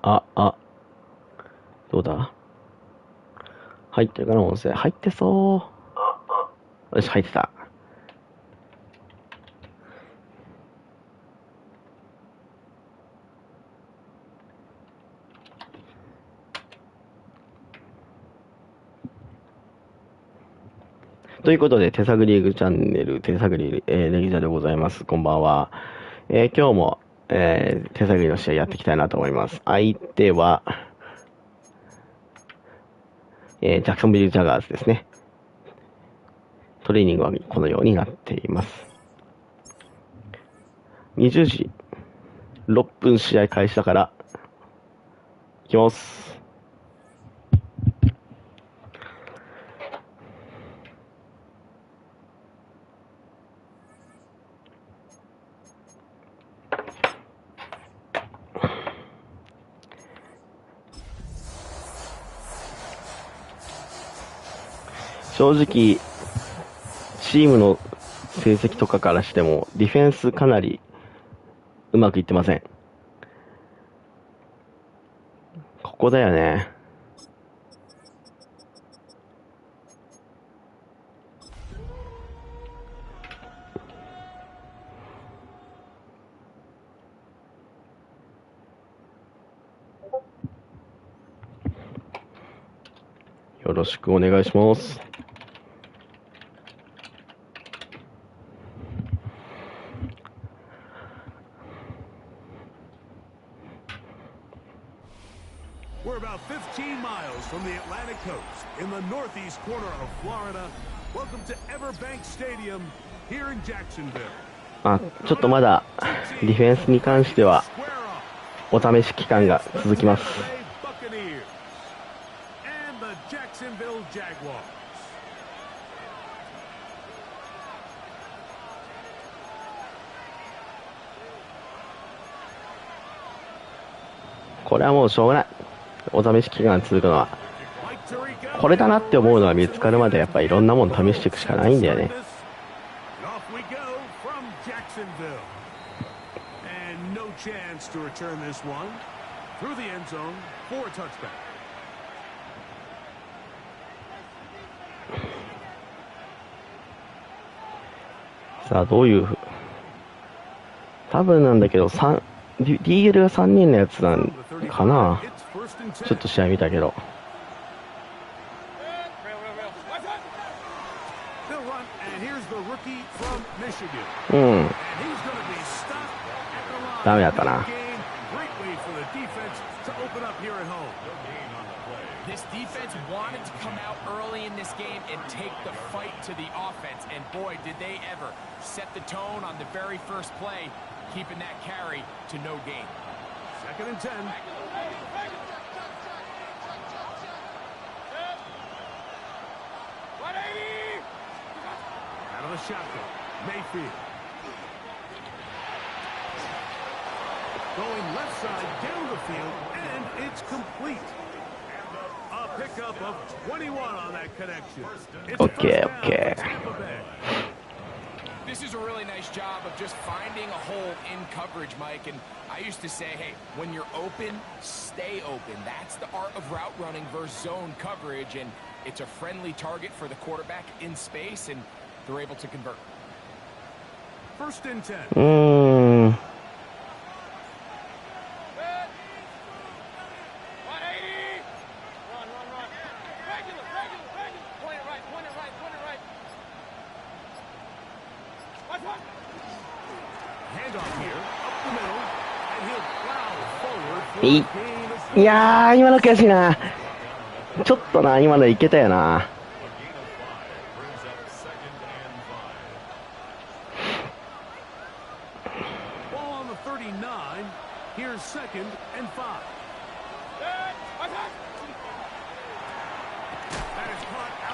どうだ？入ってるかな、音声。入ってそう。よし、入ってた。ということで、手探りリーグチャンネル、手探り、レギュラーでございます。こんばんは。今日も、手探りの試合やっていきたいなと思います。相手は、ジャクソンビル・ジャガーズですね。トレーニングはこのようになっています。20時6分試合開始だから、いきます。正直、チームの成績とかからしても、ディフェンスかなりうまくいってません。ここだよね。よろしくお願いします。We're about 15 miles from the Atlantic coast in the northeast corner of Florida. Welcome to Everbank Stadium here in Jacksonville. ちょっとまだディフェンスに関してはお試し期間が続きます。これはもうしょうがない。お試し期間が続くのはこれだなって思うのが見つかるまでやっぱりいろんなもの試していくしかないんだよね。さあどういう多分なんだけどDL が3人のやつなんかな。ちょっと試合見たけど。ダメだったな。This defense wanted to come out early in this game and take the fight to the offense, and boy, did they ever set the tone on the very first play, keeping that carry to no gain. 2nd and 10. Out of the shotgun, Mayfield. Going left side down the field, and it's complete. A pickup of 21 on that connection. Okay. This is a really nice job of just finding a hole in coverage, Mike. And I used to say, hey, when you're open, stay open. That's the art of route running versus zone coverage. And it's a friendly target for the quarterback in space, and they're able to convert. 1st and 10. Handoff here, up the middle, and he'll plow forward. いやー、今の悔しいな。ちょっとな、今のいけたよな。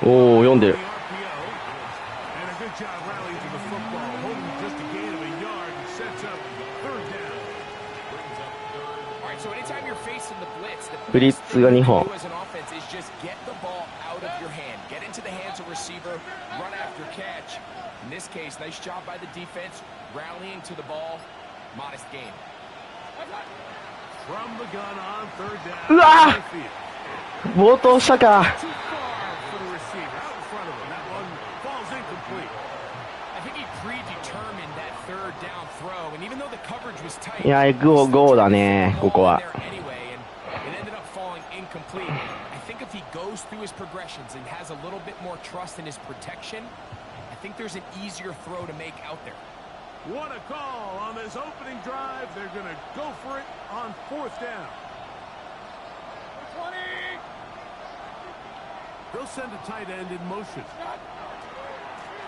おー、読んでる。ブリッツが2本。from the gun on third down. うわー、暴投したか。 Too far for the receiver out in front of him. That one falls incomplete. I think he predetermined that third down throw, and even though the coverage was tight, いや、ゴーだね、ここは。 anyway, and it ended up falling incomplete. I think if he goes through his progressions and has a little bit more trust in his protection, I think there's an easier throw to make out there. What a call on this opening drive. They're going to go for it on fourth down. 20. They'll send a tight end in motion.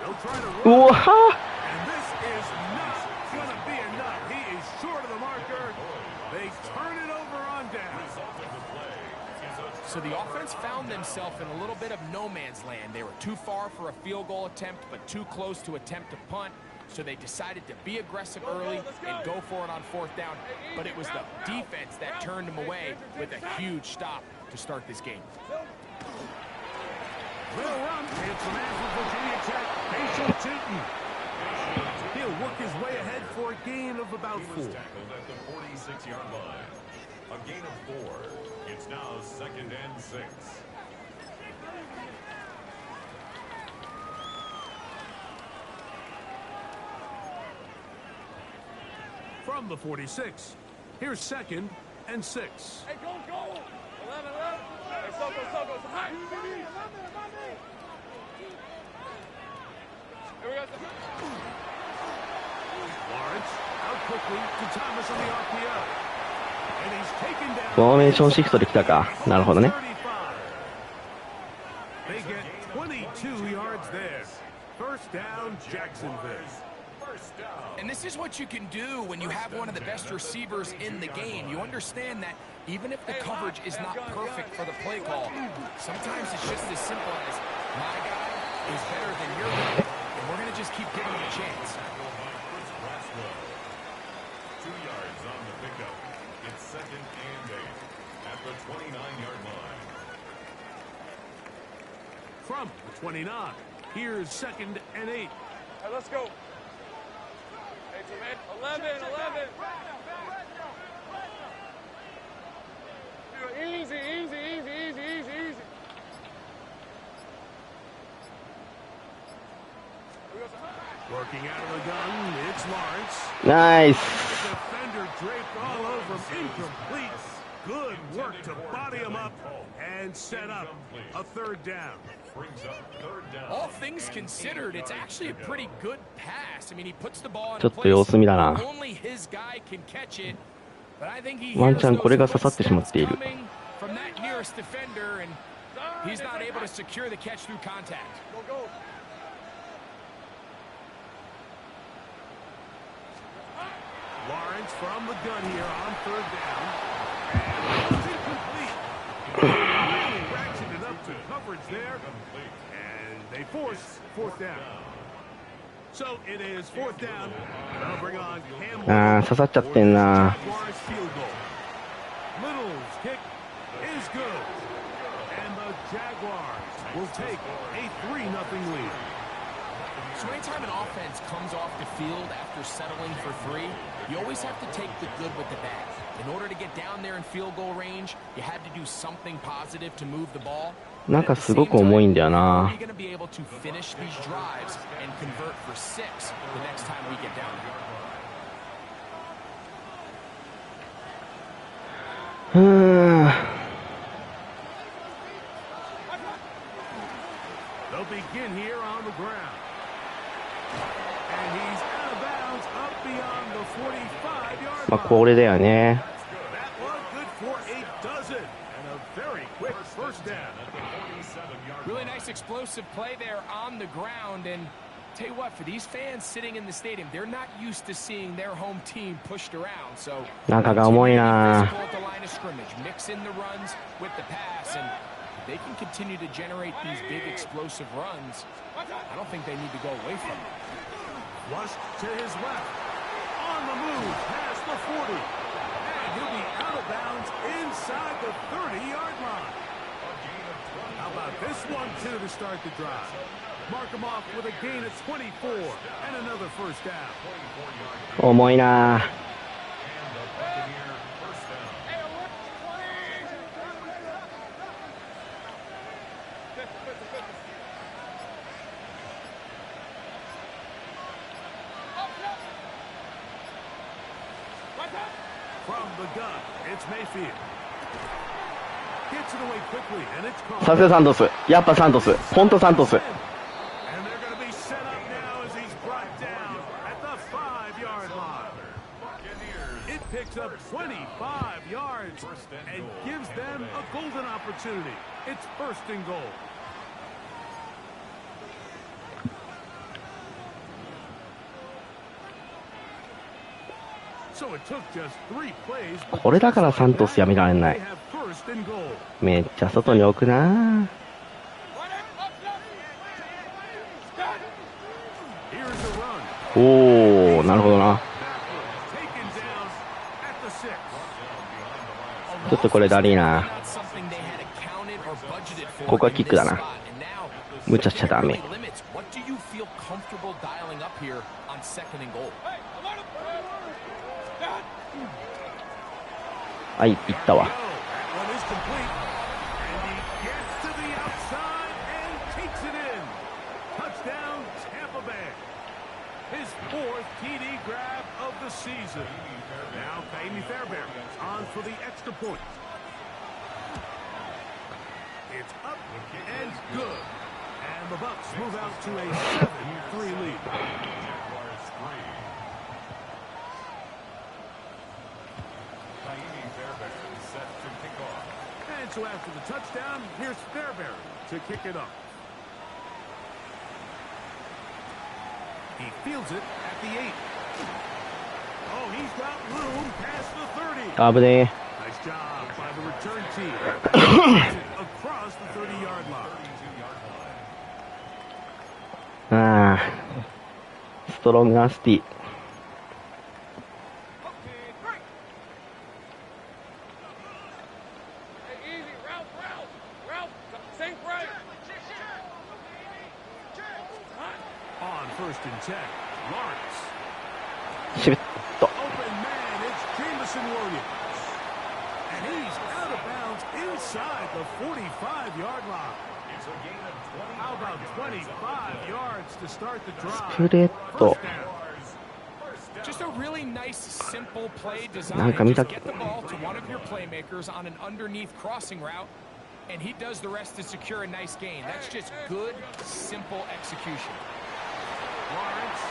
They'll try to う run. わー、 And this is not going to be enough. He is short of the marker. They turn it over on down. So the offense found themselves in a little bit of no man's land. They were too far for a field goal attempt, but too close to attempt a punt. So they decided to be aggressive early and go for it on fourth down. But it was the defense that turned them away with a huge stop to start this game. Little run. It's the man from Virginia Tech, Patient Tinton. He'll work his way ahead for a gain of about 4. Tackled at the 46-yard line. A gain of 4. It's now 2nd and 6. From the 46, here's 2nd and 6. Hey, go! 11. Hey, so go. High. Here we go. Lawrence out quickly to Thomas on the RPO. And he's taken down. フォーメーションシフトできたか。なるほどね。 They get 22 yards there. First down, Jacksonville. And this is what you can do when you have one of the best receivers in the game. You understand that even if the coverage is not perfect for the play call, sometimes it's just as simple as my guy is better than your guy, and we're going to just keep giving him a chance. 2 yards on the pickup. It's 2nd and 8 at the 29-yard line. From the 29, here's 2nd and 8. Hey, let's go. Hey, so man, 11. Easy. Working out of the gun, it's Lawrence. ナイス。 Defender draped all over him, incomplete. Good work to body him up and set up a third down. Brings up 3rd down. All things considered, it's actually a pretty good pass. I mean, he puts the ball in ちょ a っと様 place 子見だな。 only his guy can catch it. But I think he ワンチャン hears これ those が刺さってしまっている。 footsteps coming from that nearest defender, and he's not able to secure the catch through contact. Go. Lawrence from the gun here on third down. And it's incomplete. Really ratcheted up to coverage there. And they force fourth down. So it is fourth down. They'll bring on Campbell. あー、刺さっちゃってんな。 Jaguars field goal. Little's kick is good. And the Jaguars will take a 3-0 lead. So anytime an offense comes off the field after settling for 3, you always have to take the good with the bad. In order to get down there in field goal range, you had to do something positive to move the ball. なんかすごく重いんだよな。 You're going to be able to finish these drives and convert for 6 the next time we get down there. うーん。 They'll begin here on the ground. And he's out of bounds up beyond the 45-yard まあ line. これだよね。 That one good for a dozen. And a very quick first down. Really nice explosive play there on the ground. And tell you what, for these fans sitting in the stadium, they're not used to seeing their home team pushed around. So 中が重いな。 physical at the line of scrimmage, mix in the runs with the pass, and they can continue to generate these big explosive runs. I don't think they need to go away from it. Flush to his left. On the move past the 40. And he'll be out of bounds inside the 30-yard line. How about this one, too, to start the drive? Mark him off with a gain of 24 and another first down. 重いな。From the gun, it's Mayfield. Gets it away quickly, and it's caught. さすがサントス。やっぱサントス。ほんとサントス。 And they're going to be set up now as he's brought down at the 5-yard line. It picks up 25 yards and gives them a golden opportunity. It's first and goal. So it took just 3 plays. これだからサントスやめられない。 They have first and goal. めっちゃ外に置くな。 Here's a run. おー、なるほどな。 Taken down at the 6. ちょっとこれだりーな。ここはキックだな。無茶しちゃダメ。はい、行ったわ。 One is complete, and he gets to the outside and takes it in. Touchdown, Tampa Bay. His 4th TD grab of the season. Now, Kaimi Fairbairn on for the extra point. It's up and good. And the Bucks move out to a 7-3 lead. And so after the touchdown, here's Fairbairn to kick it off. He fields it at the 8. Oh, he's got room past the 30. あぶね Nice job by the return team. Across the 30-yard line. ー。あー。ストロンガースティ。 On first and 10, Lawrence. しぶっと。 Open man, it's Jameson Williams. And he's out of bounds inside the 45-yard line. How about 25 yards to start the ス drive? プレッド。 Just a really nice, simple play design. なんか見た Just get the ball to one of your playmakers on an underneath crossing route, and he does the rest to secure a nice gain. That's just good, simple execution. Lawrence.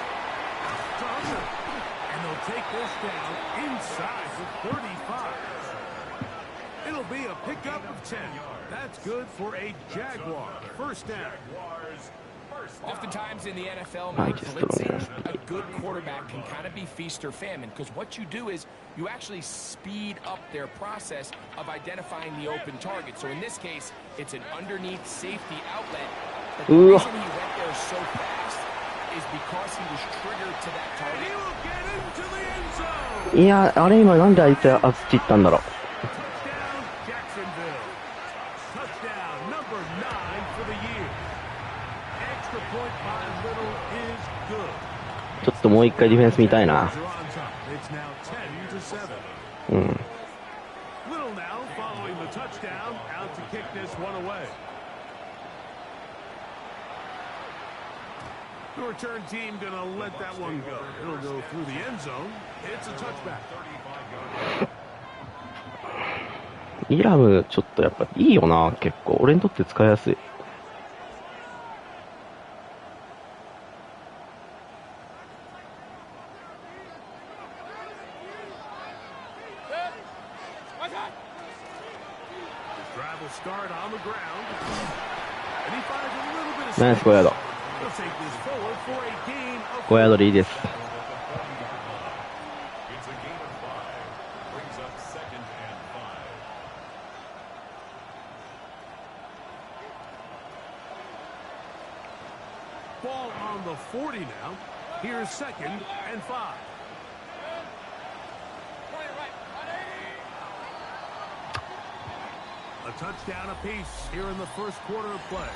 And they'll take this down inside the 35. It'll be a pickup of 10. That's good for a Jaguar. First down. Oftentimes in the NFL, I Mike, just blitzing, don't a good quarterback can kind of be feast or famine, because what you do is you actually speed up their process of identifying the open target. So in this case, it's an underneath safety outlet. But the Ooh. reason he went there so fast is because he was triggered to that He target. will get into the end zone. いや、あれ今なんであいつあっち行ったんだろう。 Touchdown, Jacksonville. Touchdown number 9 for the year. Extra point by Little is good. ちょっともう一回ディフェンス見たいな。 It's now 10 to 7. うん。 Little now following the touchdown, out to kick this one away. The return team gonna let that one go. It'll go through the end zone. It's a touchback. イラムちょっとやっぱいいよな、結構。俺にとって使いやすい。Drive will start on the ground. And he finds a little bit of ナイス5ヤード。 He'll take this forward for a gain of 5ヤードでいいです。 It's a gain of 5. Brings up 2nd and 5. ball on the 40 now. Here's 2nd and 5. A touchdown apiece here in the first quarter of play.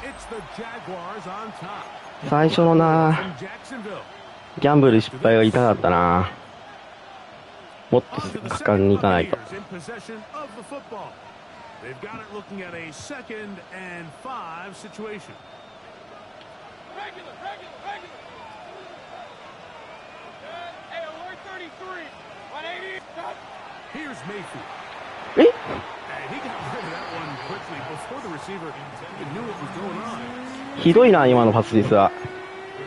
It's the Jaguars on top. 最初のな、 From Jacksonville. ギャンブル失敗が痛かったな。もっと On to the 果敢にいかないと。 Buccaneers in possession of the football. They've got it looking at a 2nd and 5 situation. Hey, alert 33. 180. Here's Mayfield. え And he got rid of that one quickly before the receiver even knew what was going on. ひどいな、今のパスミスは。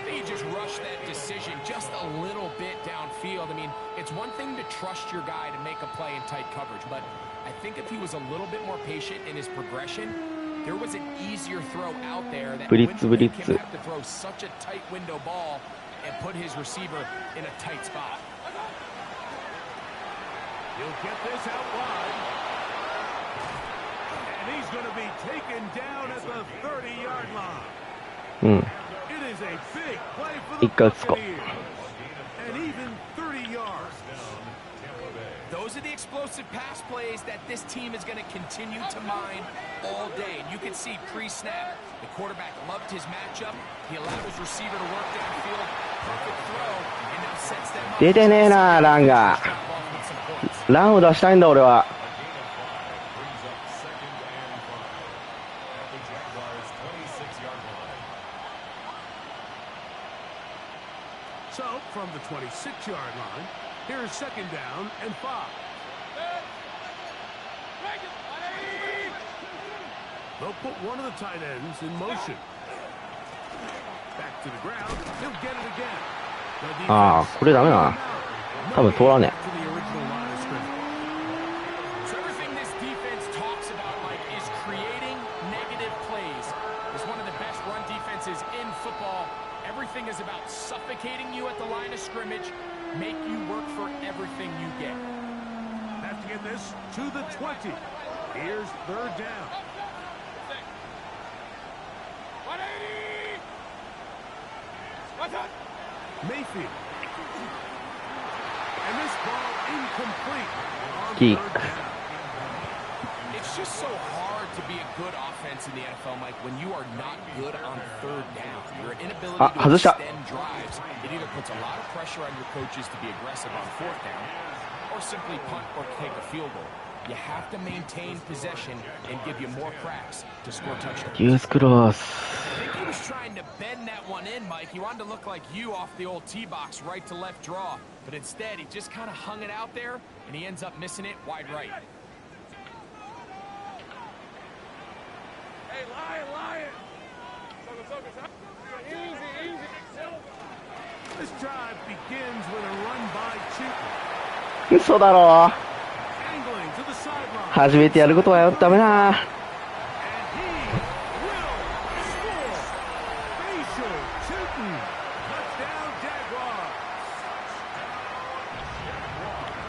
They just rushed that decision just a little bit downfield. I mean, it's one thing to trust your guy to make a play in tight coverage, but I think if he was a little bit more patient in his progression, there was an easier throw out there that wouldn't make him have to throw such a tight window ball and put his receiver in a tight spot. He'll get this out wide. And he's going to be taken down at the 30-yard line. うん。 It is a big play for the Buccaneers. And even 30 yards. Those are the explosive pass plays that this team is going to continue to mine all day. And you can see pre-snap, the quarterback loved his matchup. He allowed his receiver to work downfield. Perfect throw, and now sets them up. 出てねえな、ランが。ランを出したいんだ、俺は。 So, from the 26-yard line, here's second down and 5. They'll put one of the tight ends in motion. Back to the ground. He'll get it again. ああ、これダメだな。多分通らねえ。 To the original line of scrimmage. So everything this defense talks about, Mike, is creating negative plays. It's one of the best run defenses in football. Everything is about suffocating you at the line of scrimmage, make you work for everything you get. Have to get this to the 20. Here's third down. 180. Mayfield. And this ball incomplete. On Kick. third down. It's just so hard to be a good offense in the NFL, Mike, when you are not good on third down. Your inability to extend drives, it either puts a lot of pressure on your coaches to be aggressive on fourth down or simply punt or kick a field goal. You have to maintain possession and give you more cracks to score touchdowns. ユースクロス。 I think he was trying to bend that one in, Mike. He wanted to look like you off the old tee box, right to left draw. But instead, he just kind of hung it out there, and he ends up missing it wide right. Hey, lion. Easy. This drive begins with a run by Chipman. 嘘だろ。 Angling to the sideline. 初めてやることはダメな。 And he will score. Facial Chipman. Touchdown Jaguars.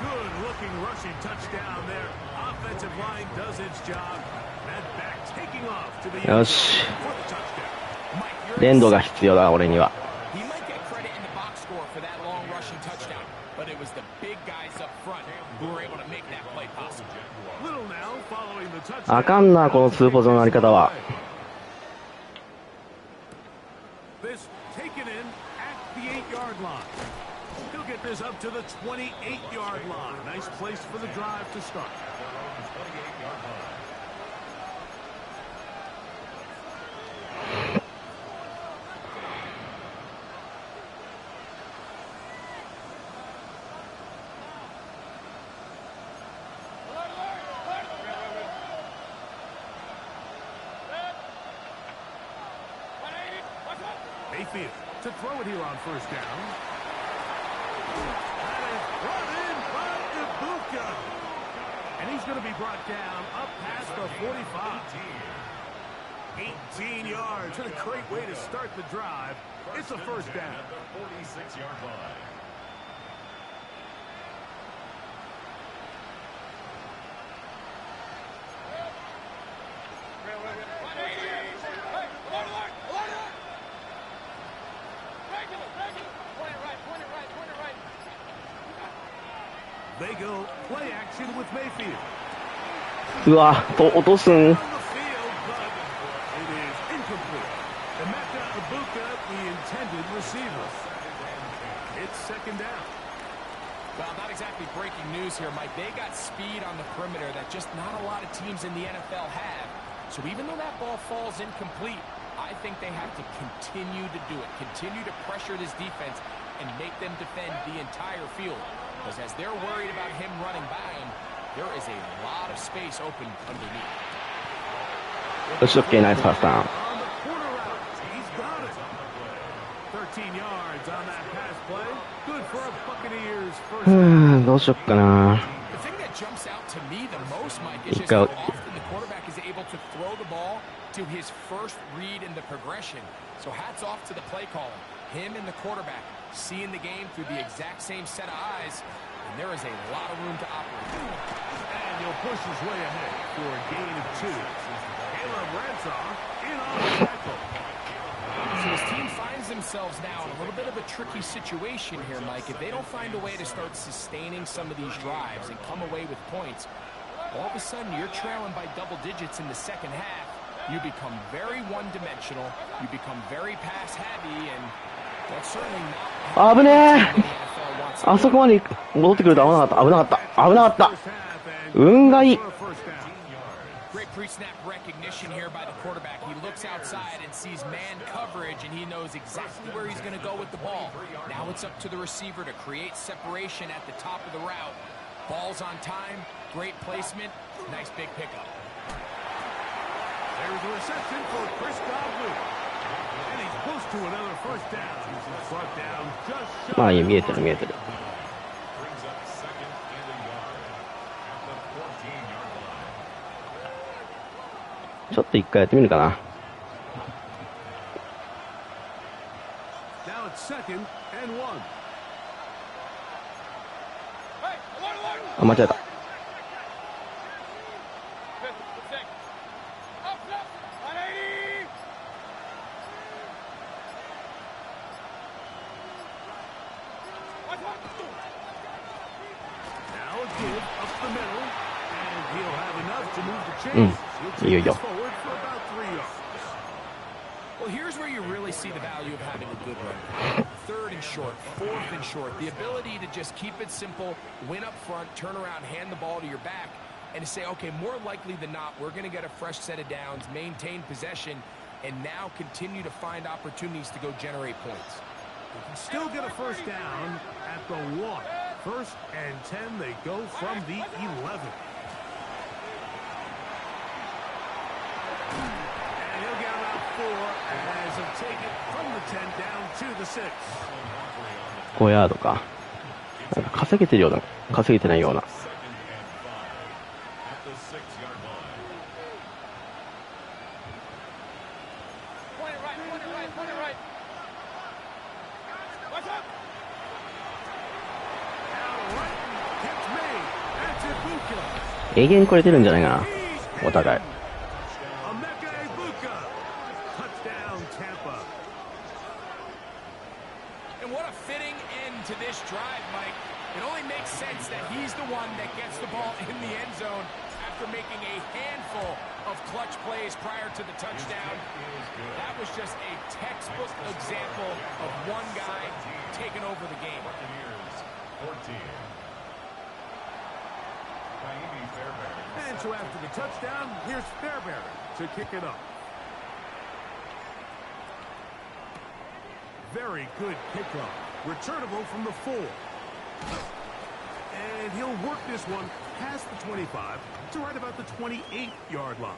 Good looking rushing touchdown there. Offensive line does its job. And back taking off to the end Yosh. zone for the touchdown. Mike, you're 連動が必要だ、俺には。 He might get credit in the box score for that long rushing touchdown, but it was the big guys up front who were able to make that play possible. Little now following the touchdown. あかんな、このツーポジのやり方は。 This taken in at the 8-yard line. He'll get this up to the 28-yard line. Nice place for the drive to start. Mayfield to throw it here on first down. That is brought in by Ibuka. And he's going to be brought down up past the 45. 18 yards. What a great way to start the drive. It's a first down. At the 46-yard line. They go play action with Mayfield. うわ、落とすん。 On the field, but it is incomplete. Emeka Ibuka, the intended receiver. It's second down. Well, not exactly breaking news here, Mike. They got speed on the perimeter that just not a lot of teams in the NFL have. So even though that ball falls incomplete, I think they have to continue to do it. Continue to pressure this defense and make them defend the entire field. because as they're worried about him running by him, there is a lot of space open underneath. Let's look at nice pass down. On the corner route, he's got it. 13 yards on that pass play. Good for a Buccaneers first down. どうしよっかな。 The thing that jumps out to me the most, Mike, is just how often the quarterback is able to throw the ball to his first read in the progression. So hats off to the play caller. Him and the quarterback seeing the game through the exact same set of eyes, and there is a lot of room to operate. And he'll push his way ahead for a gain of 2. Caleb Ransoff in on the tackle. So his team finds themselves now in a little bit of a tricky situation here, Mike. If they don't find a way to start sustaining some of these drives and come away with points, all of a sudden you're trailing by double digits in the second half. You become very one-dimensional. You become very pass-heavy, and that's certainly not... 危ねえ。あそこまで戻ってくると危なかった。危なかった。危なかった。運がいい。Great pre-snap recognition here by the quarterback. He looks outside and sees man coverage, and he knows exactly where he's going to go with the ball. Now it's up to the receiver to create separation at the top of the route. Ball's on time, great placement, nice big pickup. There's a reception for Chris Godwin. And he's close to another first down. Brought down just shy. まあいい、見えてる見えてる。 Brings up second and a yard at the 14-yard line. ちょっと一回やってみるかな。 Now it's second and 1. あ、間違えた。Now a give up the middle. And he'll have enough to move the chains. He'll Here you take go. this forward for about 3 yards. Well, here's where you really see the value of having a good run. Third and short, fourth and short. The ability to just keep it simple, win up front, turn around, hand the ball to your back, and to say, okay, more likely than not, we're going to get a fresh set of downs, maintain possession, and now continue to find opportunities to go generate points. They can still get a first down at the 1. First and 10, they go from the 11. And he'll get about 4 as he'll take it from the 10 down to the 6. 5ヤードか。なんか稼げてるような、稼げてないような。 Second and 5 at the 6-yard line. Point it right, point it right, point it right. Watch out! Now right catch made. That's Ibuka. 永遠これてるんじゃないかな。お互い。Emeka Ibuka. Touchdown, Tampa. And what a fitting end to this drive, Mike. It only makes sense that he's the one that gets the ball in the end zone after making a handful of clutch plays prior to the touchdown. That was just a textbook example of one guy taking over the game. Buccaneers 14. Naimi Fairbairn. And so after the touchdown, here's Fairbairn to kick it up. Very good kickoff. Returnable from the 4. And he'll work this one past the 25 to right about the 28-yard line.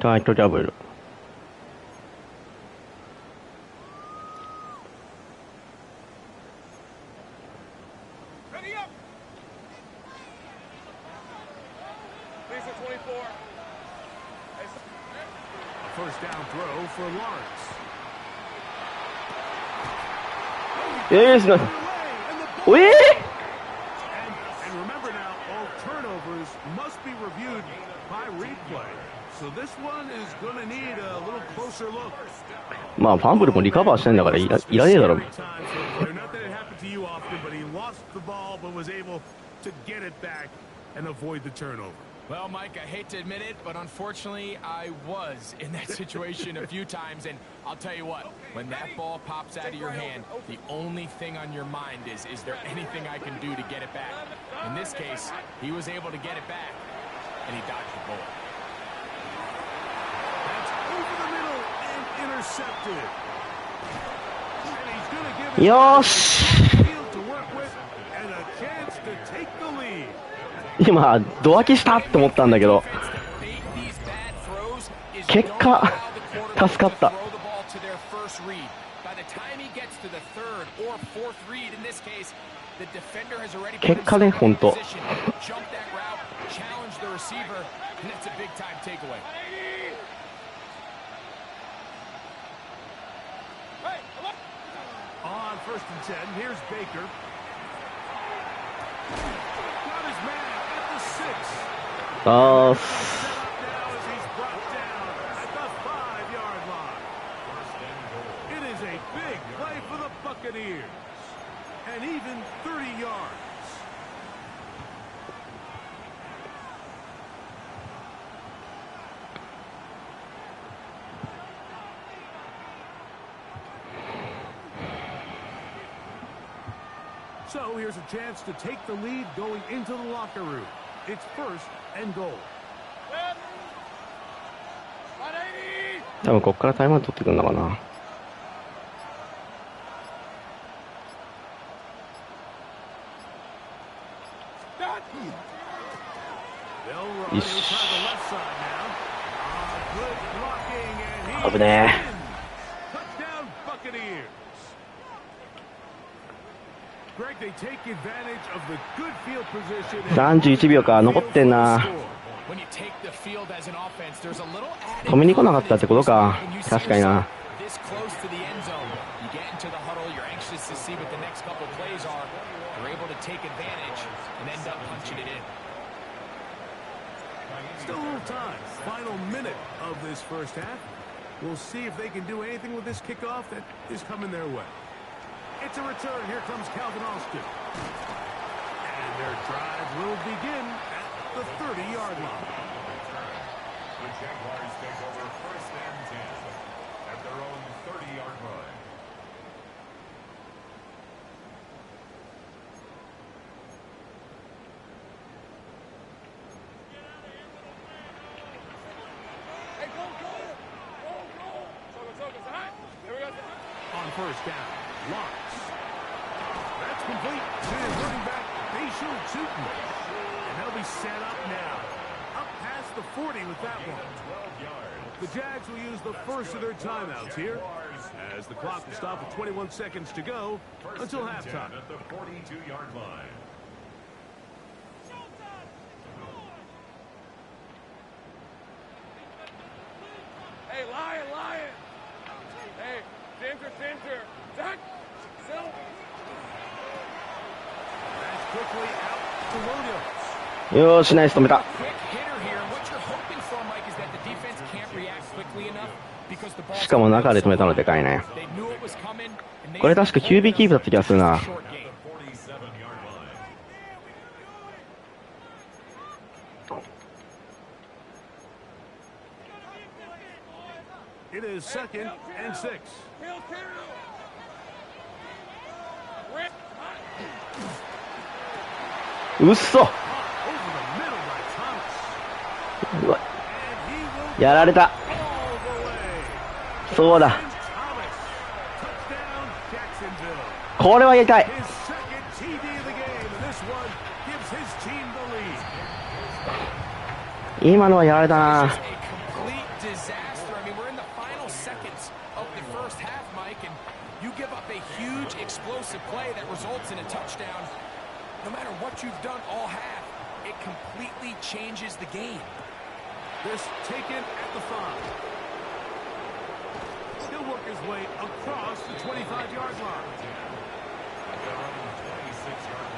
タイトダブル。 Ready up! Please, 24. First down throw for Lawrence. すごい。 And おえー remember now, all turnovers must be reviewed by replay. So this one is going to need a little closer look. まあファンブルもリカバーしてんだからいらねえだろ。 Not that it happened to you often, but he lost the ball but was able to get it back and avoid the turnover. Well, Mike, I hate to admit it, but unfortunately, I was in that situation a few times, and I'll tell you what, when that ball pops out of your hand, the only thing on your mind is there anything I can do to get it back? In this case, he was able to get it back, and he dodged the bullet. That's over the middle and intercepted. And he's going to give it よーし。今ドアキしたって思ったんだけど、結果助かった。結果ね、本当。On 1st and 10, here's Baker. Got his man at the 6. Ah. Now as he's brought down at the 5-yard line. It is a big play for the Buccaneers. And even 30 yards. So here's a chance to take the lead going into the locker room. It's 1st and goal. 多分ここからタイムアウト取ってくるのかな。よし。危ねえ。31秒か、残ってんな。止めに来なかったってことか。確かにな。Still a little time. Final minute of this first half. We'll see if they can do anything with this kickoff that is coming their way. It's a return. Here comes Calvin Austin. And their drive will begin at the 30-yard line. The Jaguars take over 1st and 10 at their own 30-yard line. On 1st down, Lawrence. That's complete to his running back, Facial Tootin. And they'll be set up now. Up past the 40 with that one. The Jags will use the first of their timeouts here, as the clock will stop with 21 seconds to go until halftime. At the 42-yard line. Hey, Lion! Hey, center! Zach! That's quickly out to Williams. よーし、ナイス止めた。しかも中で止めたのでかいね。これ確か QB キープだった気がするな。It is 2nd and 6. うっそ。うわ、やられた。そうだ。これはやりたい。今のはやられたな。No matter what you've done all half, it completely changes the game. This taken at the 5. He'll work his way across the 25-yard line. Their own 26-yard line.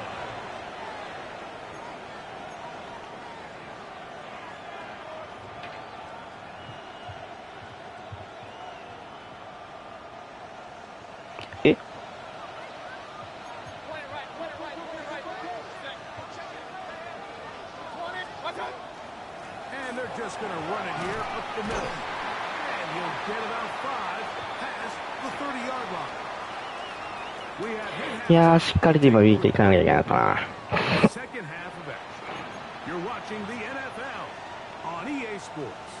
And they're just going to run it here up the middle. And he'll get about 5 past the 30-yard line. We have いやー、しっかりと今見ていかなきゃいけなかったな。second half of action. You're watching the NFL on EA Sports.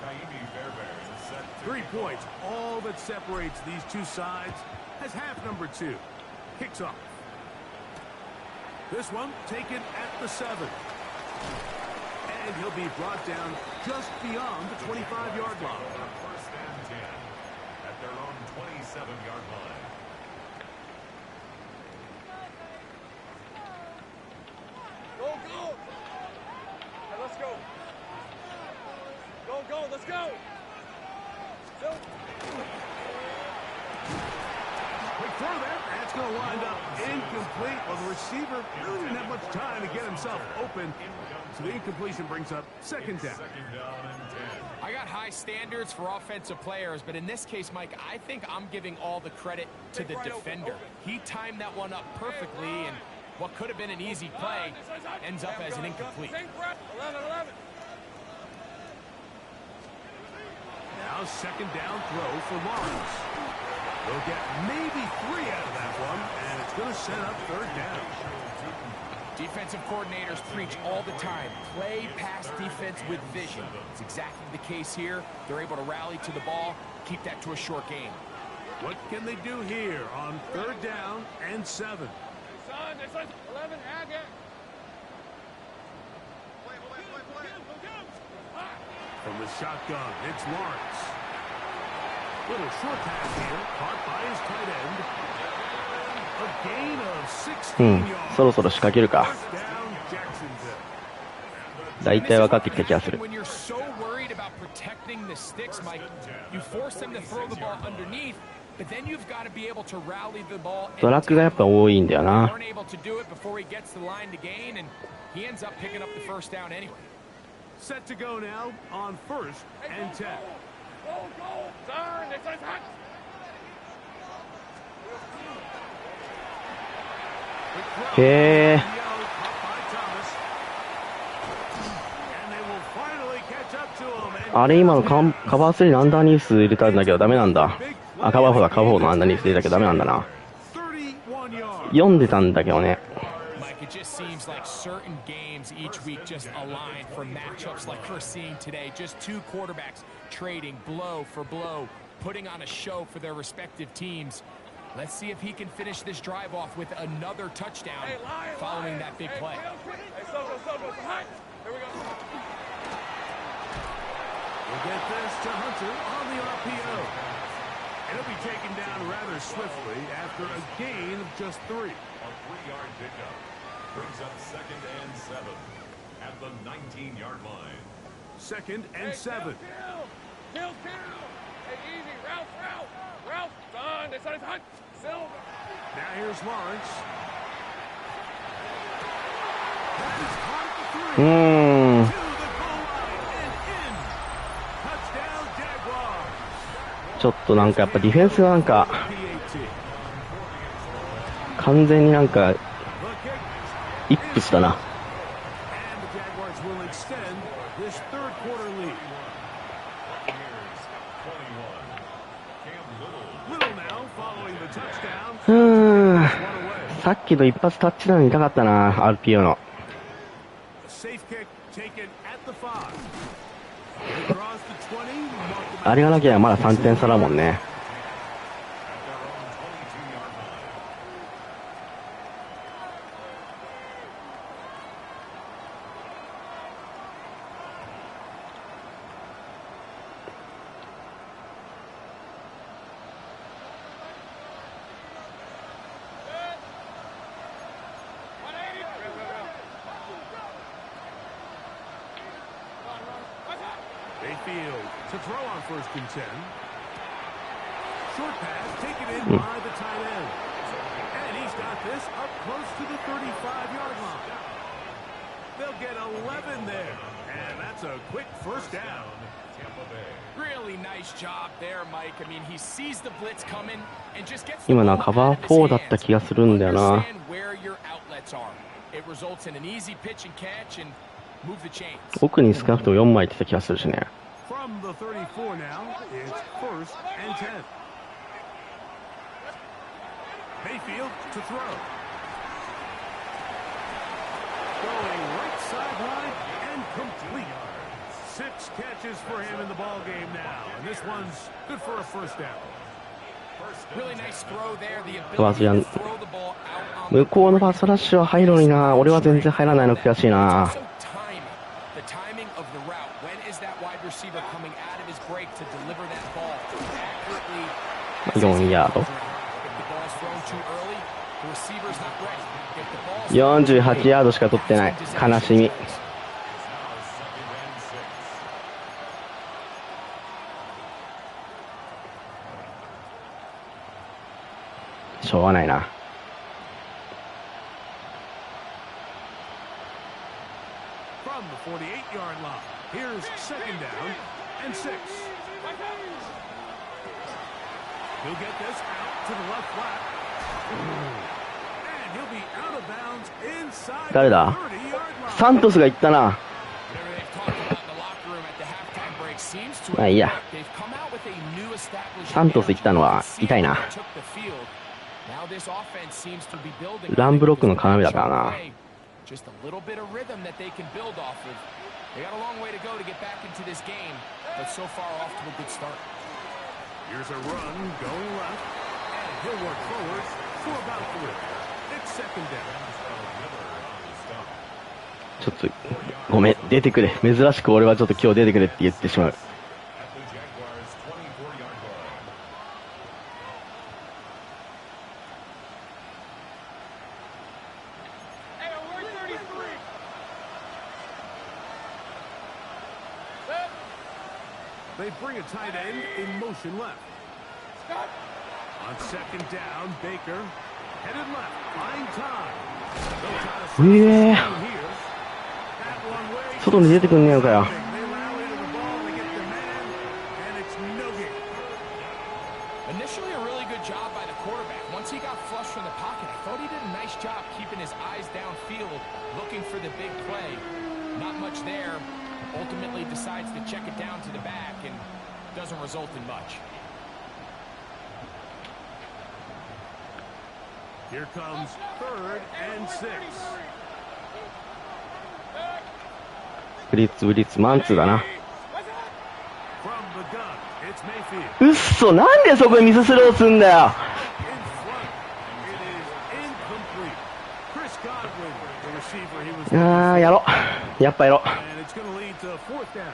Naimi Fairbairn is set to 3 points, all that separates these two sides as half number 2 kicks off. This one taken at the 7. And he'll be brought down just beyond the 25-yard line. First and 10 at their own 27-yard line. Go, go. Hey, let's go. Go, go, let's go. Go. Quick throw there. That's going to wind up incomplete. Well, the receiver really didn't have much time to get himself open. So the incompletion brings up second down. Second down and 10. I got high standards for offensive players, but in this case, Mike, I think I'm giving all the credit to the defender. He timed that one up perfectly, and what could have been an easy play ends up as an incomplete. 11, 11. Now second down throw for Lawrence. They'll get maybe 3 out of that one, and it's going to set up third down. Defensive coordinators preach all the time, play pass defense with vision. It's exactly the case here. They're able to rally to the ball, keep that to a short game. What can they do here on third down and 7? Son, this is 11, add it. From the shotgun, it's Lawrence. Little short pass here, caught by his tight end. A gain of 16 yards. そろそろ仕掛けるか。 First down, Jacksonville. 大体分かってきた気がする。 When you're so worried about protecting the sticks, Mike, you force them to throw the ball underneath, but then you've got to be able to rally the ball. ドラッグがやっぱ多いんだよな。 Weren't able to do it before he gets the line to gain, and he ends up picking up the first down anyway. Set to go now on first and 10. Go, go. Son, this is hot. Hey. Yellow, caught by Thomas. And they will finally catch up to him. And あれ今のカバー3のアンダーニース入れたんだけどダメなんだ。あ、カバー4だ、カバー4のアンダーニース入れたけどダメなんだな。 31 yards. 読んでたんだけどね。 Mike, it just seems like certain games each week just align for matchups like we're seeing today. Just two quarterbacks trading blow for blow, putting on a show for their respective teams. Let's see if he can finish this drive off with another touchdown following that big play. Hey, Soto, hot. Here we go. We'll get this to Hunter on the RPO. And he'll be taken down rather swiftly after a gain of just 3. A 3-yard pickup brings up second and 7 at the 19-yard line. Second and 7. Kill. Hey, easy. Ralph. Son, this is hot. Silver. Now here's Lawrence. That is caught at the 3. うーん。 To the goal line and in. Touchdown, Jaguars. ちょっとなんかやっぱディフェンスがなんか PAT. 完全になんか The kick. イップスだな。 And the Jaguars will extend this third quarter lead. Little now following the touchdown. うーん。 One away. さっきの一発タッチダウン痛かったな、RPO の。 A safe kick taken at the 5. Across the 20. Mark them あれがなきゃまだ3点差だもんね。 Mayfield to throw on first and 10. Short pass taken in by the tight end. And he's got this up close to the 35-yard line. They'll get 11 there. And that's a quick first down. Really nice job there, Mike. I mean, he sees the blitz coming and just gets 今のはカバー4だった気がするんだよな。 Understand where your outlets are. It results in an easy pitch and catch and move the chains. 奥に少なくとも4枚ってた気がするしね。 From the 34 now, it's first and 10. Mayfield to throw. Going right sideline and complete. 6 catches for him in the ball game now, and this one's good for a first down. Really nice throw there. The ファーストや ability ん to throw the ball out on 向こうのファーストラッシュは入るのにな。俺は全然入らないの悔しい It's な。 also timing. The timing of the route. When is that wide receiver coming out of his break to deliver that ball accurately? 4ヤード。 If the ball's thrown too early, the receiver's not ready. If the ball's thrown too 48 late, ヤードしか取ってない。悲しみ。しょうがないな。 From the 48-yard line, here's second down and 6. He'll get this out to the left flat. And he'll be out of bounds inside the 誰だ 30-yard line. サントスが行ったな。 Whatever they've talked about in the locker room at the halftime break seems to まあいいや。 they've come out with a new established サントス行ったのは痛いな。 took the field. Now this offense seems to be building ランブロックの要だからな。 just a little bit of rhythm that they can build off of. They got a long way to go to get back into this game, but so far off to a good start. Here's a run going left, and he'll work forward for about 3. It's second down. ちょっと、ごめん、出てくれ。珍しく俺はちょっと今日出てくれって言ってしまう。 Hey, we're 33. They bring a tight end in motion left. Stop. On second down, Baker headed left, buying time. ええ Here. That one way. 外に出てくんねえのかよ。 They rally to the ball, they get the man, and it's no gain. Initially, a really good job by the quarterback. Once he got flush from the pocket, I thought he did a nice job keeping his eyes downfield, looking for the big play. Not much there. Ultimately decides to check it down to the back and doesn't result in much. Here comes third and 6. ブリッツ、ブリッツ、マンツーだな。 From the gun, it's Mayfield. うっそ、なんでそこにミススローすんだよ。 In front. It is incomplete. Chris Godwin, the receiver he was あー、やろ。やっぱやろ。 and it's going to lead to fourth down.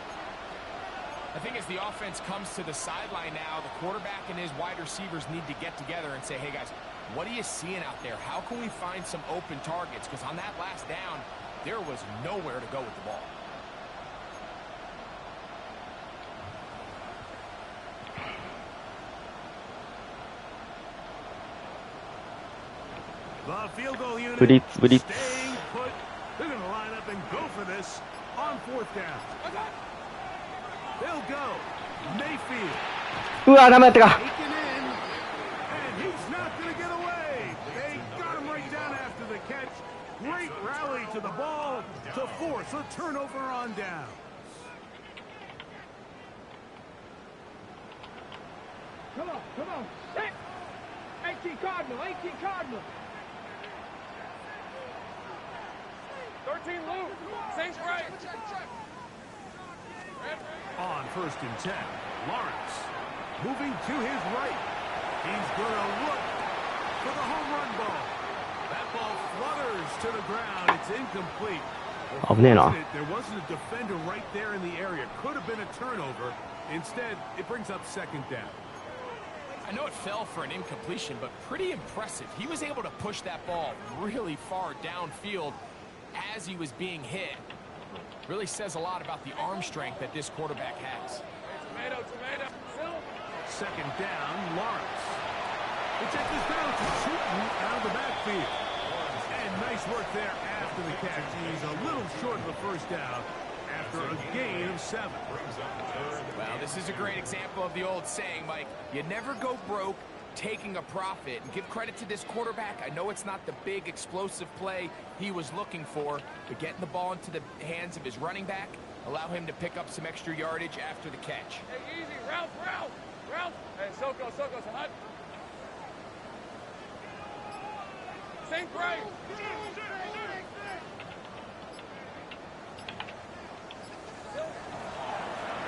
I think as the offense comes to the sideline now, the quarterback and his wide receivers need to get together and say, hey guys, what are you seeing out there? How can we find some open targets? Because on that last down, there was nowhere to go with the ball. The field goal unit ブリッツ、ブリッツ。 staying put. They're going to line up and go for this on fourth down. They'll go. Mayfield うわ、ダメだったか。 taken in, and he's not going to get away. They got him right down after the catch. Great rally to the ball to force a turnover on down. Come on. Set. 18 Cardinal. 13 loop. Saints right. On first and 10, Lawrence moving to his right. He's going to look for the home run ball. That ball flutters to the ground. It's incomplete. 危ねえな。 There wasn't a defender right there in the area. Could have been a turnover. Instead, it brings up second down. I know it fell for an incompletion, but pretty impressive. He was able to push that ball really far downfield as he was being hit. Really says a lot about the arm strength that this quarterback has. Tomato. Second down, Lawrence. They check this down to shooting out of the backfield. And nice work there after the catch. He's a little short of the first down after a gain of 7. Well, this is a great example of the old saying, Mike. You never go broke taking a profit. And give credit to this quarterback. I know it's not the big explosive play he was looking for, but getting the ball into the hands of his running back, allow him to pick up some extra yardage after the catch. Hey, easy. Ralph. Hey, Soko, hot. Saints right.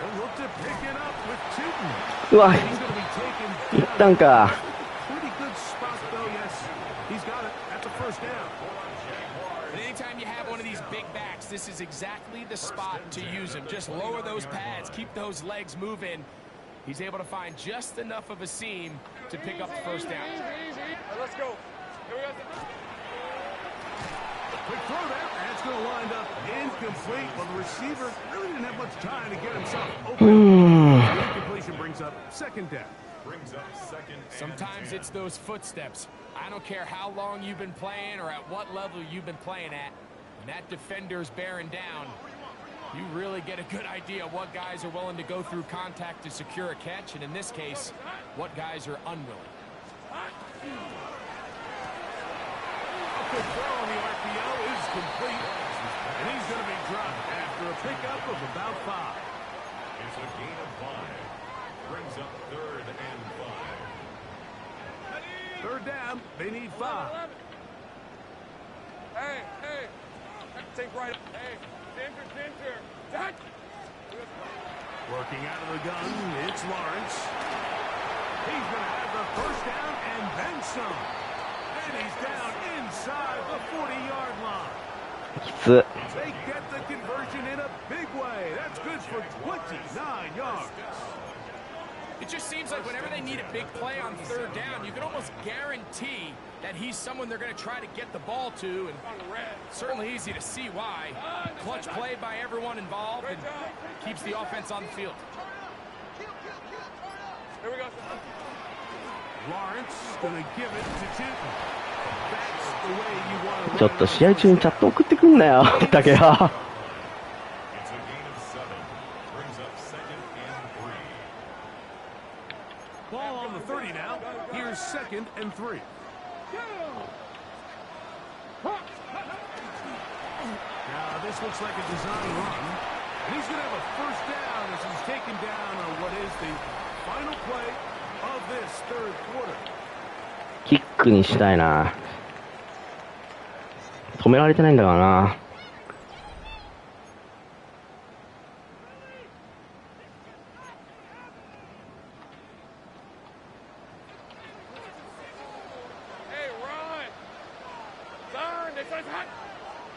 He'll look to pick it up with Tootin. うわ、 He's going to be taken いったんか。 pretty good spot, though, yes. He's got it at the first down. And anytime you have one of these big backs, this is exactly the spot to use him. Just lower those pads, keep those legs moving. He's able to find just enough of a seam to pick up the first down. Easy. Let's go. Here we go. Quick throw there, and it's going to wind up incomplete. Well, the receiver really didn't have much time to get himself open. The incompletion brings up second down. Brings up second and Sometimes 10. it's those footsteps. I don't care how long you've been playing or at what level you've been playing at. When that defender's bearing down, you really get a good idea of what guys are willing to go through contact to secure a catch, and in this case, what guys are unwilling. A quick throw on the RPO is complete, and he's going to be dropped after a pickup of about 5. It's a gain of 5. Brings up third and 5. Third down, they need 5. Hey. Take right. Hey. Center. Jack. Working out of the gun, it's Lawrence. He's going to have the first down and then some. And he's down inside the 40-yard line. きつ。 They get the conversion in a big way. That's good for 29 yards. It just seems like whenever they need a big play on third down, you can almost guarantee that he's someone they're going to try to get the ball to, and certainly easy to see why. Clutch play by everyone involved and keeps the offense on the field. Here we go. Lawrence going to give it to Tootin. That's the way you want to ちょっと試合中にチャット送ってくんなよ、竹は。 It's a gain of 7. Brings up second and 3. Ball on the 30 now. Here's second and 3. Now this looks like a design run. And he's going to have a first down as he's taken down on what is the final play of this third quarter. キックにしたいな。止められてないんだからな。 Hey, run. Turn. This one's hot.